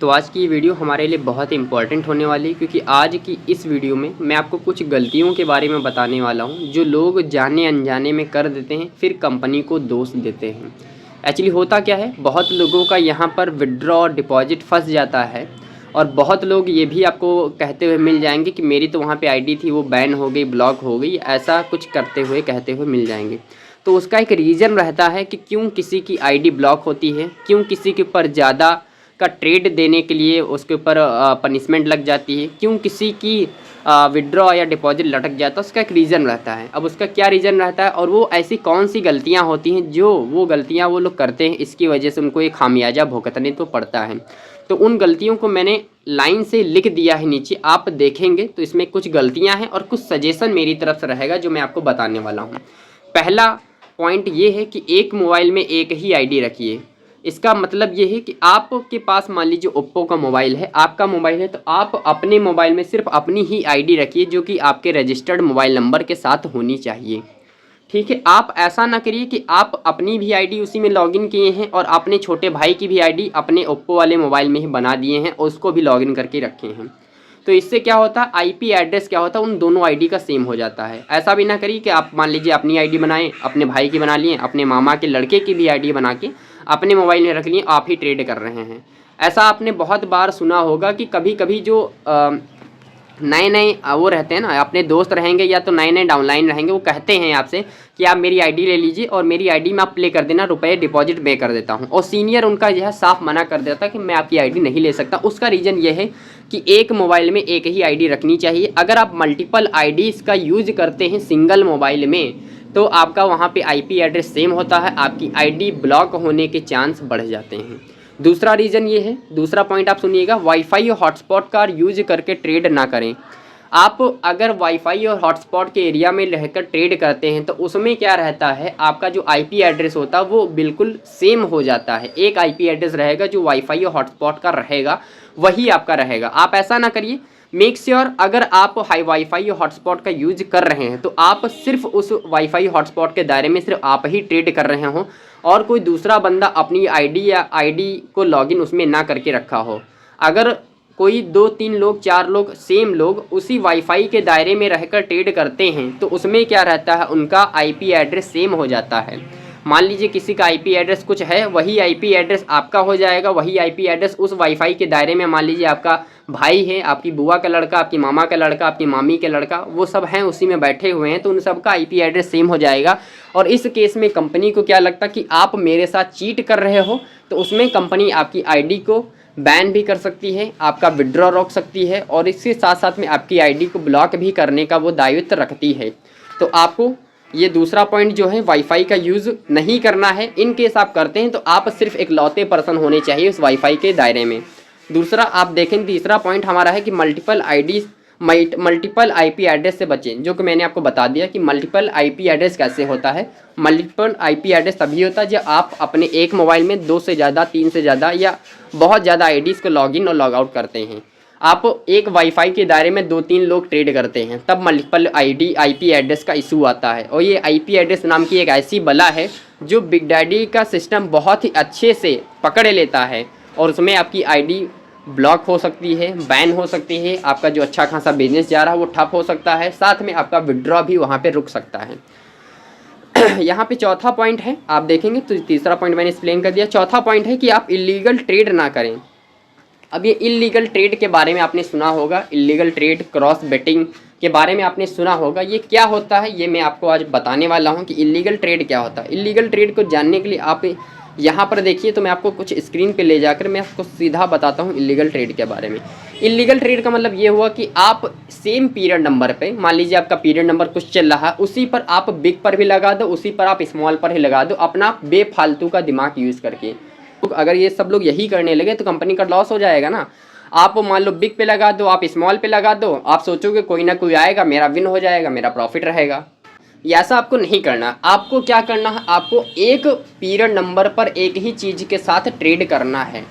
तो आज की वीडियो हमारे लिए बहुत इम्पॉर्टेंट होने वाली है, क्योंकि आज की इस वीडियो में मैं आपको कुछ गलतियों के बारे में बताने वाला हूं जो लोग जाने अनजाने में कर देते हैं, फिर कंपनी को दोष देते हैं। एक्चुअली होता क्या है, बहुत लोगों का यहां पर विड्रॉ डिपॉजिट फंस जाता है और बहुत लोग ये भी आपको कहते हुए मिल जाएंगे कि मेरी तो वहाँ पे आईडी थी, वो बैन हो गई, ब्लॉक हो गई, ऐसा कुछ करते हुए कहते हुए मिल जाएंगे। तो उसका एक रीज़न रहता है कि क्यों किसी की आईडी ब्लॉक होती है, क्यों किसी के ऊपर ज़्यादा का ट्रेड देने के लिए उसके ऊपर पनिशमेंट लग जाती है, क्यों किसी की विड्रॉ या डिपॉजिट लटक जाता है। उसका एक रीज़न रहता है। अब उसका क्या रीज़न रहता है और वो ऐसी कौन सी गलतियां होती हैं जो वो गलतियां वो लोग करते हैं, इसकी वजह से उनको एक खामियाजा भुगतने तो पड़ता है। तो उन गलतियों को मैंने लाइन से लिख दिया है नीचे, आप देखेंगे तो इसमें कुछ गलतियां हैं और कुछ सजेशन मेरी तरफ से रहेगा जो मैं आपको बताने वाला हूँ। पहला पॉइंट ये है कि एक मोबाइल में एक ही आईडी रखिए। इसका मतलब ये है कि आपके पास मान लीजिए ओप्पो का मोबाइल है, आपका मोबाइल है, तो आप अपने मोबाइल में सिर्फ अपनी ही आईडी रखिए जो कि आपके रजिस्टर्ड मोबाइल नंबर के साथ होनी चाहिए। ठीक है, आप ऐसा ना करिए कि आप अपनी भी आईडी उसी में लॉगिन किए हैं और अपने छोटे भाई की भी आईडी अपने ओप्पो वाले मोबाइल में ही बना दिए हैं और उसको भी लॉगिन करके रखे हैं। तो इससे क्या होता है, आईपी एड्रेस क्या होता है, उन दोनों आईडी का सेम हो जाता है। ऐसा भी ना करिए कि आप मान लीजिए अपनी आईडी बनाएं, अपने भाई की बना लिए, अपने मामा के लड़के की भी आईडी बना के अपने मोबाइल में रख लिए, आप ही ट्रेड कर रहे हैं। ऐसा आपने बहुत बार सुना होगा कि कभी कभी जो नए नए वो रहते हैं ना, अपने दोस्त रहेंगे या तो नए नए डाउनलाइन रहेंगे, वो कहते हैं आपसे कि आप मेरी आईडी ले लीजिए और मेरी आईडी में आप प्ले कर देना, रुपए डिपॉजिट पे कर देता हूं। और सीनियर उनका यह साफ मना कर देता कि मैं आपकी आईडी नहीं ले सकता। उसका रीज़न ये है कि एक मोबाइल में एक ही आईडी रखनी चाहिए। अगर आप मल्टीपल आईडीज़ का यूज़ करते हैं सिंगल मोबाइल में, तो आपका वहाँ पे आईपी एड्रेस सेम होता है, आपकी आईडी ब्लॉक होने के चांस बढ़ जाते हैं। दूसरा रीज़न ये है, दूसरा पॉइंट आप सुनिएगा, वाईफाई और हॉटस्पॉट का यूज करके ट्रेड ना करें। आप अगर वाईफाई और हॉटस्पॉट के एरिया में रहकर ट्रेड करते हैं तो उसमें क्या रहता है, आपका जो आईपी एड्रेस होता है वो बिल्कुल सेम हो जाता है। एक आईपी एड्रेस रहेगा जो वाईफाई और हॉटस्पॉट का रहेगा, वही आपका रहेगा। आप ऐसा ना करिए, मेक श्योर अगर आप हाई वाईफाई और हॉटस्पॉट का यूज कर रहे हैं तो आप सिर्फ उस वाईफाई हॉटस्पॉट के दायरे में सिर्फ आप ही ट्रेड कर रहे हो और कोई दूसरा बंदा अपनी आईडी या आईडी को लॉगिन उसमें ना करके रखा हो। अगर कोई 2-3 लोग 4 लोग सेम लोग उसी वाईफाई के दायरे में रहकर ट्रेड करते हैं तो उसमें क्या रहता है, उनका आईपी एड्रेस सेम हो जाता है। मान लीजिए किसी का आईपी एड्रेस कुछ है, वही आईपी एड्रेस आपका हो जाएगा, वही आईपी एड्रेस उस वाईफाई के दायरे में मान लीजिए आपका भाई है, आपकी बुआ का लड़का, आपकी मामा का लड़का, आपकी मामी के लड़का, वो सब हैं उसी में बैठे हुए हैं, तो उन सब का आईपी एड्रेस सेम हो जाएगा। और इस केस में कंपनी को क्या लगता कि आप मेरे साथ चीट कर रहे हो, तो उसमें कंपनी आपकी आईडी को बैन भी कर सकती है, आपका विड्रॉ रोक सकती है और इसके साथ साथ में आपकी आईडी को ब्लॉक भी करने का वो दायित्व रखती है। तो आपको ये दूसरा पॉइंट जो है, वाईफाई का यूज़ नहीं करना है। इन केस आप करते हैं तो आप सिर्फ एक लौते पर्सन होने चाहिए उस वाईफाई के दायरे में। दूसरा आप देखें, तीसरा पॉइंट हमारा है कि मल्टीपल आईपी एड्रेस से बचें, जो कि मैंने आपको बता दिया कि मल्टीपल आईपी एड्रेस कैसे होता है। मल्टीपल आईपी एड्रेस तभी होता है जब आप अपने एक मोबाइल में 2 से ज़्यादा, 3 से ज़्यादा या बहुत ज़्यादा आईडीज़ को लॉगिन और लॉग आउट करते हैं। आप एक वाईफाई के दायरे में 2-3 लोग ट्रेड करते हैं, तब मल्टीपल आईपी एड्रेस का इशू आता है। और ये आईपी एड्रेस नाम की एक ऐसी बला है जो बिग डैडी का सिस्टम बहुत ही अच्छे से पकड़ लेता है और उसमें आपकी आईडी ब्लॉक हो सकती है, बैन हो सकती है, आपका जो अच्छा खासा बिजनेस जा रहा है वो ठप हो सकता है, साथ में आपका विड्रॉ भी वहाँ पे रुक सकता है। यहाँ पे चौथा पॉइंट है, आप देखेंगे तो तीसरा पॉइंट मैंने एक्सप्लेन कर दिया। चौथा पॉइंट है कि आप इलीगल ट्रेड ना करें। अब ये इलीगल ट्रेड के बारे में आपने सुना होगा, इलीगल ट्रेड, क्रॉस बेटिंग के बारे में आपने सुना होगा। ये क्या होता है ये मैं आपको आज बताने वाला हूँ कि इलीगल ट्रेड क्या होता है। इलीगल ट्रेड को जानने के लिए आप यहाँ पर देखिए, तो मैं आपको कुछ स्क्रीन पे ले जाकर मैं आपको सीधा बताता हूँ इलीगल ट्रेड के बारे में। इलीगल ट्रेड का मतलब ये हुआ कि आप सेम पीरियड नंबर पे, मान लीजिए आपका पीरियड नंबर कुछ चल रहा है, उसी पर आप बिग पर भी लगा दो, उसी पर आप स्मॉल पर ही लगा दो, अपना बेफालतू का दिमाग यूज़ करके। अगर ये सब लोग यही करने लगे तो कंपनी का लॉस हो जाएगा ना। आप मान लो बिग पे लगा दो, आप स्मॉल पे लगा दो, आप सोचोगे कोई ना कोई आएगा, मेरा विन हो जाएगा, मेरा प्रॉफिट रहेगा। ऐसा आपको नहीं करना। आपको क्या करना है, आपको एक पीरियड नंबर पर एक ही चीज़ के साथ ट्रेड करना है।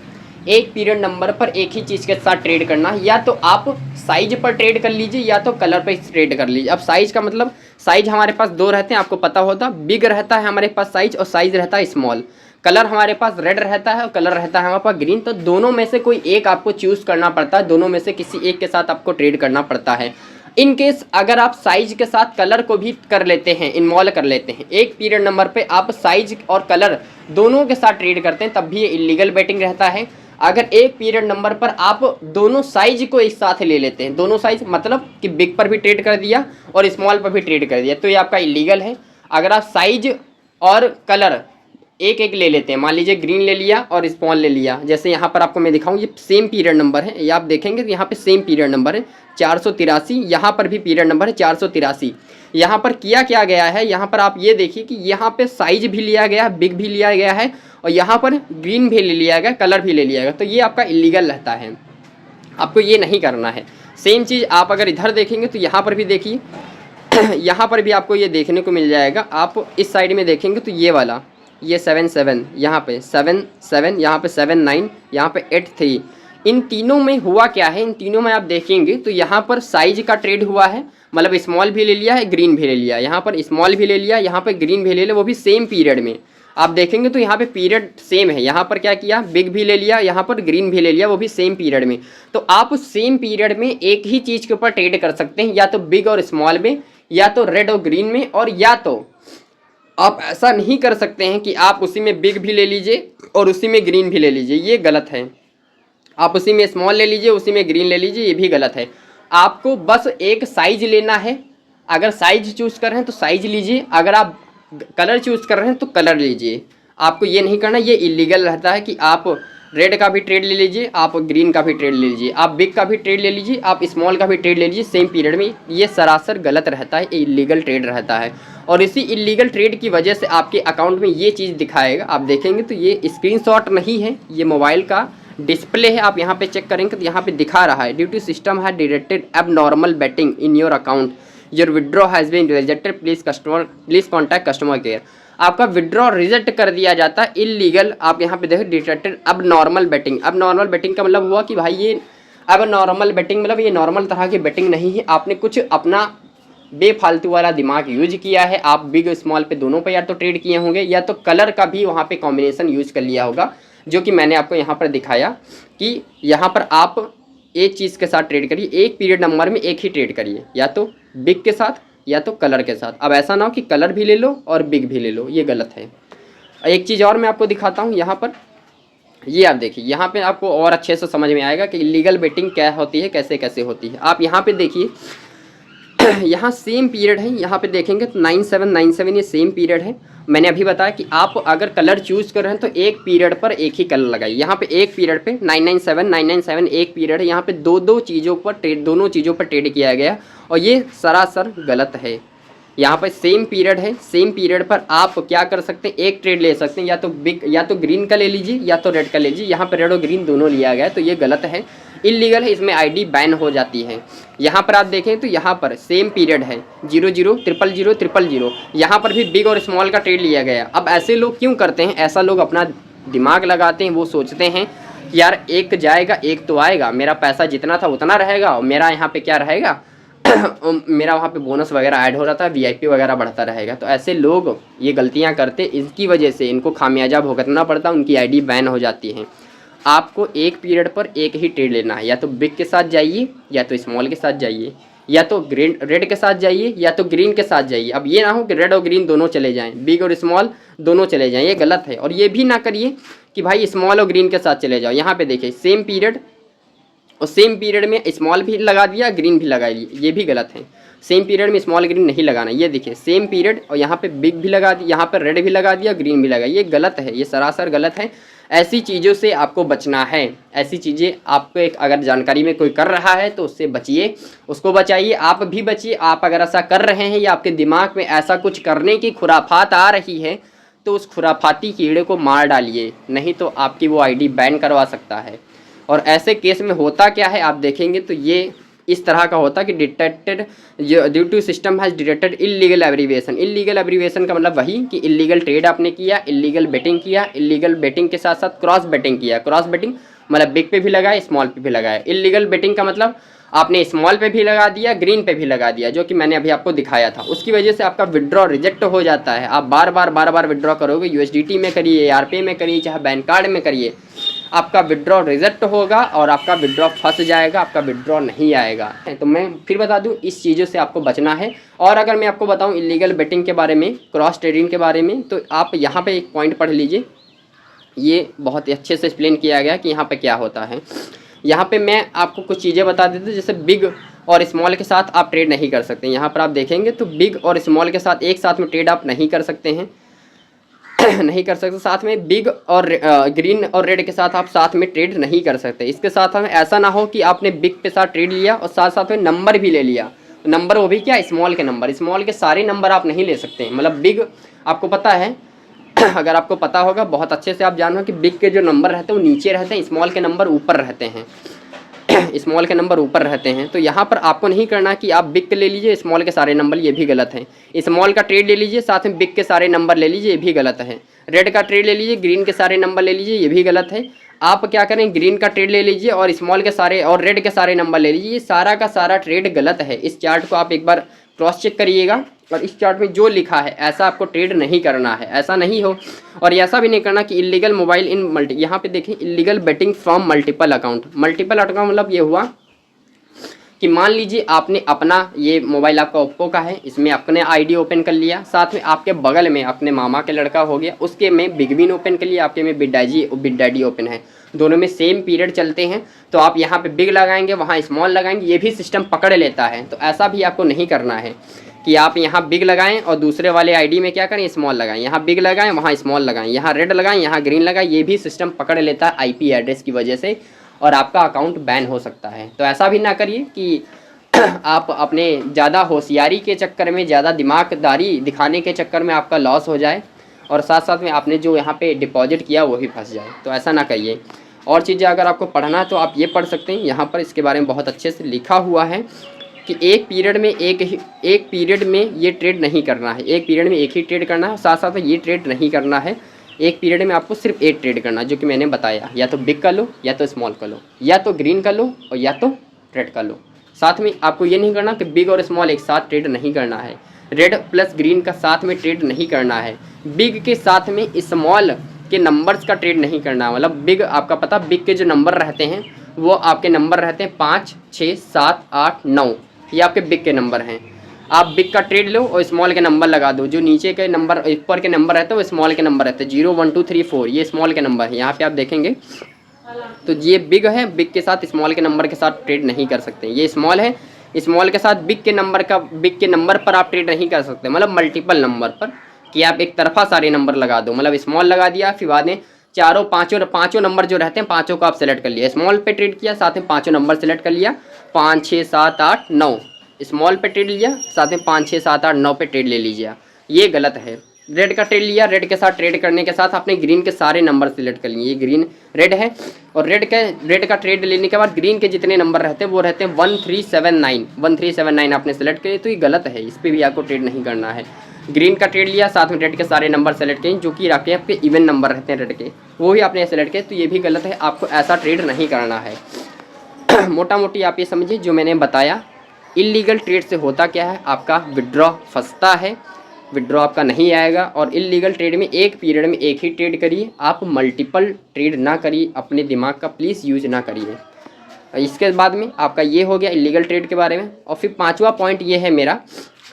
एक पीरियड नंबर पर एक ही चीज़ के साथ ट्रेड करना है। या तो आप साइज पर ट्रेड कर लीजिए या तो कलर पर ट्रेड कर लीजिए। अब साइज का मतलब, साइज हमारे पास 2 रहते हैं, आपको पता होता, बिग रहता है हमारे पास साइज और साइज रहता है स्मॉल। कलर हमारे पास रेड रहता है और कलर रहता है हमारे पास ग्रीन। तो दोनों में से कोई एक आपको चूज़ करना पड़ता है, दोनों में से किसी एक के साथ आपको ट्रेड करना पड़ता है। इन केस अगर आप साइज के साथ कलर को भी कर लेते हैं, इन्वॉल्व कर लेते हैं, एक पीरियड नंबर पे आप साइज और कलर दोनों के साथ ट्रेड करते हैं, तब भी ये इलीगल बेटिंग रहता है। अगर एक पीरियड नंबर पर आप दोनों साइज को एक साथ ले लेते हैं, दोनों साइज मतलब कि बिग पर भी ट्रेड कर दिया और स्मॉल पर भी ट्रेड कर दिया, तो ये आपका इलीगल है। अगर आप साइज और कलर एक एक ले लेते हैं, मान लीजिए ग्रीन ले लिया और स्मॉल ले लिया, जैसे यहाँ पर आपको मैं दिखाऊं, ये सेम पीरियड नंबर है, ये आप देखेंगे तो यहाँ पे सेम पीरियड नंबर है 483, यहाँ पर भी पीरियड नंबर है 483। यहाँ पर किया क्या गया है, यहाँ पर आप ये देखिए कि यहाँ पे साइज भी लिया गया है, बिग भी लिया गया है और यहाँ पर ग्रीन भी ले लिया गया, कलर भी ले लिया गया, तो ये आपका इलीगल रहता है, आपको ये नहीं करना है। सेम चीज़ आप अगर इधर देखेंगे तो यहाँ पर भी देखिए यहाँ पर भी आपको ये देखने को मिल जाएगा। आप इस साइड में देखेंगे तो ये वाला, ये 7-7, यहाँ पे 7-7, यहाँ पे 7-9, यहाँ पे 8-3, इन तीनों में हुआ क्या है, इन तीनों में आप देखेंगे तो यहाँ पर साइज का ट्रेड हुआ है, मतलब स्मॉल भी ले लिया है, ग्रीन भी ले लिया, यहाँ पर स्मॉल भी ले लिया, यहाँ पर ग्रीन भी ले लिया, वो भी सेम पीरियड में। आप देखेंगे तो यहाँ पे पीरियड सेम है, यहाँ पर क्या किया, बिग भी ले लिया, यहाँ पर ग्रीन भी ले लिया, वो भी सेम पीरियड में। तो आप सेम पीरियड में एक ही चीज़ के ऊपर ट्रेड कर सकते हैं, या तो बिग और स्मॉल में, या तो रेड और ग्रीन में, और या तो आप ऐसा नहीं कर सकते हैं कि आप उसी में बिग भी ले लीजिए और उसी में ग्रीन भी ले लीजिए, ये गलत है। आप उसी में स्मॉल ले लीजिए, उसी में ग्रीन ले लीजिए, ये भी गलत है। आपको बस एक साइज लेना है, अगर साइज चूज़ कर रहे हैं तो साइज लीजिए, अगर आप कलर चूज़ कर रहे हैं तो कलर लीजिए। आपको ये नहीं करना, ये इलीगल रहता है कि आप रेड का भी ट्रेड ले लीजिए, आप ग्रीन का भी ट्रेड ले लीजिए, आप बिग का भी ट्रेड ले लीजिए, आप स्मॉल का भी ट्रेड ले लीजिए सेम पीरियड में, ये सरासर गलत रहता है, इलीगल ट्रेड रहता है। और इसी इलीगल ट्रेड की वजह से आपके अकाउंट में ये चीज़ दिखाएगा, आप देखेंगे तो ये स्क्रीनशॉट नहीं है, ये मोबाइल का डिस्प्ले है, आप यहाँ पे चेक करेंगे तो यहाँ पे दिखा रहा है, due to system has detected abnormal betting in your account, your withdraw has been rejected, please contact customer care. आपका विड्रॉ रिजेक्ट कर दिया जाता है, इलीगल। आप यहाँ पे देखो डिटेक्टेड अब नॉर्मल बेटिंग, अब नॉर्मल बेटिंग का मतलब हुआ कि भाई ये अब नॉर्मल बेटिंग मतलब ये नॉर्मल तरह की बेटिंग नहीं है, आपने कुछ अपना बेफालतू वाला दिमाग यूज किया है। आप बिग स्मॉल पे दोनों पे या तो ट्रेड किए होंगे, या तो कलर का भी वहाँ पे कॉम्बिनेशन यूज कर लिया होगा, जो कि मैंने आपको यहाँ पर दिखाया कि यहाँ पर आप एक चीज़ के साथ ट्रेड करिए, एक पीरियड नंबर में एक ही ट्रेड करिए, या तो बिग के साथ या तो कलर के साथ। अब ऐसा ना हो कि कलर भी ले लो और बिग भी ले लो, ये गलत है। एक चीज़ और मैं आपको दिखाता हूँ यहाँ पर, ये आप देखिए, यहाँ पे आपको और अच्छे से समझ में आएगा कि इलीगल बेटिंग क्या होती है, कैसे कैसे होती है। आप यहाँ पे देखिए यहाँ सेम पीरियड है, यहाँ पे देखेंगे तो 9797 ये सेम पीरियड है। मैंने अभी बताया कि आप अगर कलर चूज़ कर रहे हैं तो एक पीरियड पर एक ही कलर लगाइए। यहाँ पे एक पीरियड पे 997 एक पीरियड है, यहाँ पे दो चीज़ों पर ट्रेड, दोनों चीज़ों पर ट्रेड किया गया और ये सरासर गलत है। यहाँ पर सेम पीरियड है, सेम पीरियड पर आप क्या कर सकते हैं, एक ट्रेड ले सकते हैं, या तो बिग या तो ग्रीन का ले लीजिए या तो रेड का ले लीजिए। यहाँ पर रेड और ग्रीन दोनों लिया गया है, तो ये गलत है, इलीगल है, इसमें आईडी बैन हो जाती है। यहाँ पर आप देखें तो यहाँ पर सेम पीरियड है 00 000 000, यहाँ पर भी बिग और स्मॉल का ट्रेड लिया गया। अब ऐसे लोग क्यों करते हैं, ऐसा लोग अपना दिमाग लगाते हैं, वो सोचते हैं यार एक जाएगा एक तो आएगा, मेरा पैसा जितना था उतना रहेगा और मेरा यहाँ पे क्या रहेगा मेरा वहाँ पे बोनस वगैरह ऐड हो रहा था, VIP वगैरह बढ़ता रहेगा। तो ऐसे लोग ये गलतियाँ करते, इसकी वजह से इनको खामियाजा भुगतना पड़ता, उनकी आईडी बैन हो जाती है। आपको एक पीरियड पर एक ही ट्रेड लेना है, या तो बिग के साथ जाइए या तो स्मॉल के साथ जाइए, या तो ग्रीन रेड के साथ जाइए या तो ग्रीन के साथ जाइए। अब ये ना हो कि रेड और ग्रीन दोनों चले जाएं, बिग और स्मॉल दोनों चले जाएं, ये गलत है। और ये भी ना करिए कि भाई स्मॉल और ग्रीन के साथ चले जाओ। यहाँ पे देखिए सेम पीरियड और सेम पीरियड में स्मॉल भी लगा दिया, ग्रीन भी लगा लिया, ये भी गलत है। सेम पीरियड में स्मॉल ग्रीन नहीं लगाना। ये देखिए सेम पीरियड और यहाँ पे बिग भी लगा दिया, यहाँ पर रेड भी लगा दिया, ग्रीन भी लगा, ये गलत है, ये सरासर गलत है। ऐसी चीज़ों से आपको बचना है, ऐसी चीज़ें आपको एक अगर जानकारी में कोई कर रहा है तो उससे बचिए, उसको बचाइए, आप भी बचिए। आप अगर ऐसा कर रहे हैं या आपके दिमाग में ऐसा कुछ करने की खुराफात आ रही है तो उस खुराफाती कीड़े को मार डालिए, नहीं तो आपकी वो आईडी बैन करवा सकता है। और ऐसे केस में होता क्या है आप देखेंगे तो ये इस तरह का होता है कि detected due to system has detected illegal abbreviation. Illegal abbreviation का मतलब वही कि इलीगल ट्रेड आपने किया, इलीगल बेटिंग किया, इलीगल बेटिंग के साथ साथ क्रॉस बेटिंग किया। क्रॉस बेटिंग मतलब बिग पे भी लगाए, स्मॉल पे भी लगाए। इलीगल बेटिंग का मतलब आपने स्मॉल पे भी लगा दिया, ग्रीन पे भी लगा दिया, जो कि मैंने अभी आपको दिखाया था। उसकी वजह से आपका विड्रॉ रिजेक्ट हो जाता है। आप बार बार विड्रॉ करोगे, USDT में करिए, ARP में करिए, चाहे बैंक कार्ड में करिए, आपका विड्रॉ रिजेक्ट होगा और आपका विड्रॉ फंस जाएगा, आपका विड्रॉ नहीं आएगा। तो मैं फिर बता दूं, इस चीज़ों से आपको बचना है। और अगर मैं आपको बताऊं इलीगल बेटिंग के बारे में, क्रॉस ट्रेडिंग के बारे में, तो आप यहाँ पे एक पॉइंट पढ़ लीजिए। ये बहुत ही अच्छे से एक्सप्लेन किया गया कि यहाँ पे क्या होता है। यहाँ पे मैं आपको कुछ चीज़ें बता देता हूँ, जैसे बिग और स्मॉल के साथ आप ट्रेड नहीं कर सकते। यहाँ पर आप देखेंगे तो बिग और स्मॉल के साथ एक साथ में ट्रेड आप नहीं कर सकते हैं नहीं कर सकते। साथ में बिग और ग्रीन और रेड के साथ आप साथ में ट्रेड नहीं कर सकते। इसके साथ हमें ऐसा ना हो कि आपने बिग पे साथ ट्रेड लिया और साथ साथ में नंबर भी ले लिया। नंबर वो भी क्या, स्मॉल के नंबर। स्मॉल के सारे नंबर आप नहीं ले सकते हैं। मतलब बिग आपको पता है अगर आपको पता होगा, बहुत अच्छे से आप जानो कि बिग के जो नंबर रहते हैं वो नीचे रहते हैं, स्मॉल के नंबर ऊपर रहते हैं स्मॉल के नंबर ऊपर रहते हैं। तो यहाँ पर आपको नहीं करना कि आप बिग के ले लीजिए, स्मॉल के सारे नंबर, ये भी गलत है। स्मॉल का ट्रेड ले लीजिए, साथ में बिग के सारे नंबर ले लीजिए, ये भी गलत है। रेड का ट्रेड ले लीजिए, ग्रीन के सारे नंबर ले लीजिए, ये भी गलत है। आप क्या करें, ग्रीन का ट्रेड ले लीजिए और स्मॉल के सारे और रेड के सारे नंबर ले लीजिए। ये सारा का सारा ट्रेड गलत है। इस चार्ट को आप एक बार क्रॉस चेक करिएगा और इस चार्ट में जो लिखा है ऐसा आपको ट्रेड नहीं करना है, ऐसा नहीं हो। और ऐसा भी नहीं करना कि इलीगल मोबाइल इन मल्टी, यहाँ पे देखें illegal betting from multiple account. Multiple account मतलब ये हुआ कि मान लीजिए आपने अपना, ये मोबाइल आपका ओप्पो का है, इसमें अपने आईडी ओपन कर लिया, साथ में आपके बगल में अपने मामा के लड़का हो गया, उसके में बिग विन ओपन कर लिया, आपके में बिग डैडी ओपन है, दोनों में सेम पीरियड चलते हैं, तो आप यहाँ पे बिग लगाएंगे, वहाँ स्मॉल लगाएंगे, ये भी सिस्टम पकड़ लेता है। तो ऐसा भी आपको नहीं करना है कि आप यहाँ बिग लगाएं और दूसरे वाले आईडी में क्या करें, स्मॉल लगाएं। यहाँ बिग लगाएं, वहाँ स्मॉल लगाएं, यहाँ रेड लगाएं, यहाँ ग्रीन लगाएं, ये भी सिस्टम पकड़ लेता है IP एड्रेस की वजह से, और आपका अकाउंट बैन हो सकता है। तो ऐसा भी ना करिए कि आप अपने ज़्यादा होशियारी के चक्कर में, ज़्यादा दिमागदारी दिखाने के चक्कर में आपका लॉस हो जाए और साथ साथ में आपने जो यहाँ पे डिपॉजिट किया वो भी फंस जाए। तो ऐसा ना करिए। और चीज़ें अगर आपको पढ़ना है तो आप ये पढ़ सकते हैं, यहाँ पर इसके बारे में बहुत अच्छे से लिखा हुआ है कि एक पीरियड में ये ट्रेड नहीं करना है, एक पीरियड में एक ही ट्रेड करना है, साथ साथ में ये ट्रेड नहीं करना है। एक पीरियड में आपको सिर्फ एक ट्रेड करना है, जो कि मैंने बताया, या तो बिग कर लो, या तो स्मॉल कर लो, या तो ग्रीन कर लो, और या तो रेड कर लो। साथ में आपको ये नहीं करना कि बिग और स्मॉल एक साथ ट्रेड नहीं करना है, रेड प्लस ग्रीन का साथ में ट्रेड नहीं करना है, बिग के साथ में स्मॉल के नंबर्स का ट्रेड नहीं करना है। मतलब बिग, आपका पता बिग के जो नंबर रहते हैं वो आपके नंबर रहते हैं 5, 6, 7, 8, 9, ये आपके बिग के नंबर हैं। आप बिग का ट्रेड लो और स्मॉल के नंबर लगा दो, जो नीचे के नंबर ऊपर के नंबर रहते हैं वो स्मॉल के नंबर रहते हैं। 0, 1, 2, 3, 4 ये स्मॉल के नंबर है, यहाँ पे आप देखेंगे। तो ये बिग है, बिग के साथ स्मॉल के नंबर के साथ ट्रेड नहीं कर सकते। ये स्मॉल है, स्मॉल के साथ बिग के नंबर पर आप ट्रेड नहीं कर सकते, मतलब मल्टीपल नंबर पर, कि आप एक तरफा सारे नंबर लगा दो। मतलब स्मॉल लगा दिया, फिर बाद में चारों पाँचों नंबर जो रहते हैं पाँचों को आप सेलेक्ट कर लिया, स्मॉल पे ट्रेड किया, साथ में पाँचों नंबर सेलेक्ट कर लिया, 5, 6, 7, 8, 9 स्मॉल पे ट्रेड लिया, साथ में 5, 6, 7, 8, 9 पे ट्रेड ले लीजिए, ये गलत है। रेड का ट्रेड लिया, रेड के साथ ट्रेड करने के साथ आपने ग्रीन के सारे नंबर सेलेक्ट कर लिए, ये ग्रीन रेड है, और रेड का ट्रेड लेने के बाद ग्रीन के जितने नंबर रहते हैं वो रहते हैं 1379 आपने सेलेक्ट किए, तो ये गलत है, इस पर भी आपको ट्रेड नहीं करना है। ग्रीन का ट्रेड लिया, साथ में रेड के सारे नंबर सेलेक्ट किए, जो कि आपके इवन नंबर रहते हैं रेड के, वो भी आपने सेलेक्ट किए, तो ये भी गलत है, आपको ऐसा ट्रेड नहीं करना है। मोटा मोटी आप ये समझिए जो मैंने बताया। इलीगल ट्रेड से होता क्या है, आपका विड्रॉ फंसता है, विड्रॉ आपका नहीं आएगा। और इलीगल ट्रेड में एक पीरियड में एक ही ट्रेड करिए, आप मल्टीपल ट्रेड ना करिए, अपने दिमाग का प्लीज़ यूज ना करिए। इसके बाद में आपका ये हो गया इलीगल ट्रेड के बारे में। और फिर 5वां पॉइंट ये है मेरा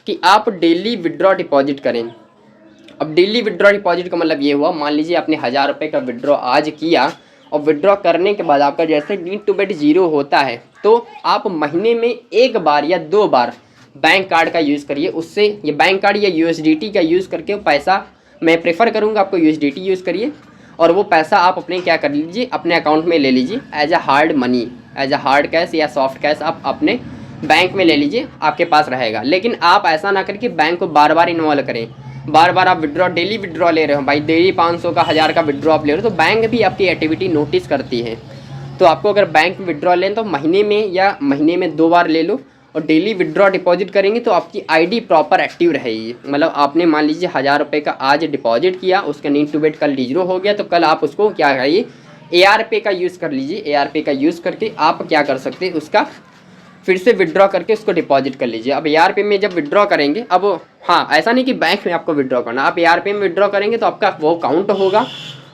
कि आप डेली विड्रॉ डिपॉजिट करें। अब डेली विड्रॉ डिपॉजिट का मतलब ये हुआ, मान लीजिए आपने 1000 रुपये का विड्रॉ आज किया और विड्रॉ करने के बाद आपका जैसे नीड टू बेट 0 होता है, तो आप महीने में 1 बार या 2 बार बैंक कार्ड का यूज़ करिए। उससे ये बैंक कार्ड या USDT का यूज़ करके पैसा, मैं प्रेफर करूँगा आपको USDT यूज़ करिए, और वो पैसा आप अपने क्या कर लीजिए, अपने अकाउंट में ले लीजिए as a hard money, as a hard cash या सॉफ्ट कैश आप अपने बैंक में ले लीजिए, आपके पास रहेगा। लेकिन आप ऐसा ना करके बैंक को बार बार इन्वॉल्व करें, बार बार आप विड्रॉ डेली विड्रॉ ले रहे हो भाई, डेली 500 का 1000 का विड्रॉ आप ले रहे हो, तो बैंक भी आपकी एक्टिविटी नोटिस करती है। तो आपको अगर बैंक में विड्रॉ लें तो महीने में 2 बार ले लो, और डेली विड्रॉ डिपॉजिट करेंगे तो आपकी आईडी प्रॉपर एक्टिव रहेगी। मतलब आपने मान लीजिए 1000 रुपये का आज डिपॉजिट किया, उसका नीड टू बेट कल 0 हो गया, तो कल आप उसको क्या करिए, ARPay का यूज़ कर लीजिए। ARPay का यूज़ करके आप क्या कर सकते हैं, उसका फिर से विड्रॉ करके उसको डिपॉजिट कर लीजिए। अब ARPay में जब विड्रॉ करेंगे, अब हाँ ऐसा नहीं कि बैंक में आपको विड्रॉ करना, आप ARPay में विड्रॉ करेंगे तो आपका वो काउंट होगा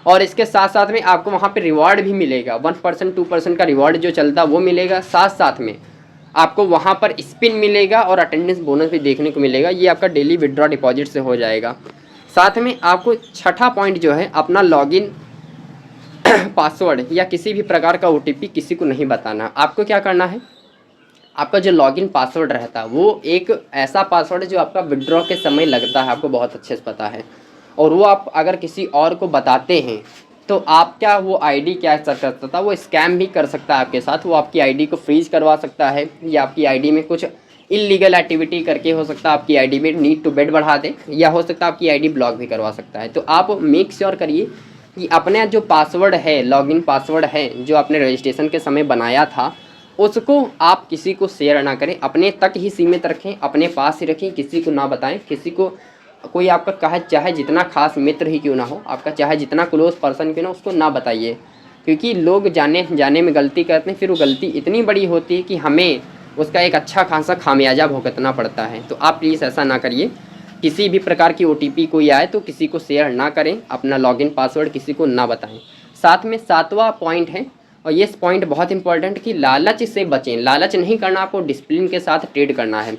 और इसके साथ साथ में आपको वहाँ पे रिवॉर्ड भी मिलेगा। 1% 2% का रिवॉर्ड जो चलता है वो मिलेगा, साथ साथ में आपको वहाँ पर स्पिन मिलेगा और अटेंडेंस बोनस भी देखने को मिलेगा। ये आपका डेली विड्रॉ डिपॉजिट से हो जाएगा। साथ में आपको छठा पॉइंट जो है, अपना लॉगिन पासवर्ड या किसी भी प्रकार का OTP किसी को नहीं बताना। आपको क्या करना है, आपका जो लॉगिन पासवर्ड रहता है वो एक ऐसा पासवर्ड है जो आपका विड्रॉ के समय लगता है, आपको बहुत अच्छे से पता है। और वो आप अगर किसी और को बताते हैं तो आपका वो आईडी क्या कर सकता है, वो स्कैम भी कर सकता है आपके साथ। वो आपकी आईडी को फ्रीज करवा सकता है या आपकी आईडी में कुछ इलीगल एक्टिविटी करके हो सकता है आपकी आईडी में नीड टू बेट बढ़ा दे, या हो सकता है आपकी आईडी ब्लॉक भी करवा सकता है। तो आप मेक श्योर करिए कि अपना जो पासवर्ड है, लॉगिन पासवर्ड है जो आपने रजिस्ट्रेशन के समय बनाया था, उसको आप किसी को शेयर ना करें, अपने तक ही सीमित रखें, अपने पास ही रखें, किसी को ना बताएं। किसी को कोई आपका कहे चाहे जितना खास मित्र ही क्यों ना हो, आपका चाहे जितना क्लोज पर्सन क्यों ना, उसको ना बताइए। क्योंकि लोग जाने जाने में गलती करते हैं, फिर वो गलती इतनी बड़ी होती है कि हमें उसका एक अच्छा खासा खामियाजा भुगतना पड़ता है। तो आप प्लीज़ ऐसा ना करिए। किसी भी प्रकार की OTP कोई आए तो किसी को शेयर ना करें, अपना लॉगिन पासवर्ड किसी को ना बताएं। साथ में 7वां पॉइंट है, और ये पॉइंट बहुत इंपॉर्टेंट, कि लालच से बचें। लालच नहीं करना, आपको डिसिप्लिन के साथ ट्रेड करना है।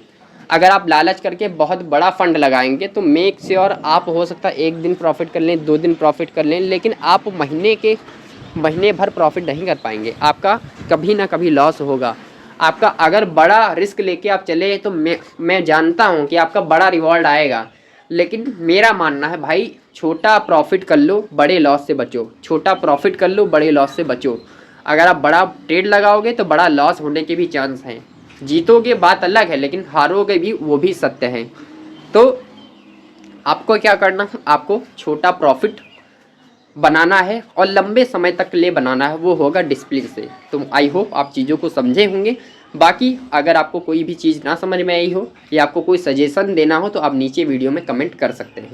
अगर आप लालच करके बहुत बड़ा फंड लगाएंगे तो मेक श्योर आप हो सकता है 1 दिन प्रॉफिट कर लें, 2 दिन प्रॉफिट कर लें, लेकिन आप महीने भर प्रॉफिट नहीं कर पाएंगे। आपका कभी ना कभी लॉस होगा। आपका अगर बड़ा रिस्क लेके आप चले तो मैं जानता हूँ कि आपका बड़ा रिवॉर्ड आएगा, लेकिन मेरा मानना है भाई, छोटा प्रॉफिट कर लो, बड़े लॉस से बचो। छोटा प्रॉफिट कर लो, बड़े लॉस से बचो। अगर आप बड़ा ट्रेड लगाओगे तो बड़ा लॉस होने के भी चांस हैं। जीतोगे बात अलग है, लेकिन हारोगे भी, वो भी सत्य है। तो आपको क्या करना है, आपको छोटा प्रॉफिट बनाना है और लंबे समय तक ले बनाना है, वो होगा डिसिप्लिन से। तो आई होप आप चीज़ों को समझे होंगे। बाकी अगर आपको कोई भी चीज़ ना समझ में आई हो या आपको कोई सजेशन देना हो तो आप नीचे वीडियो में कमेंट कर सकते हैं।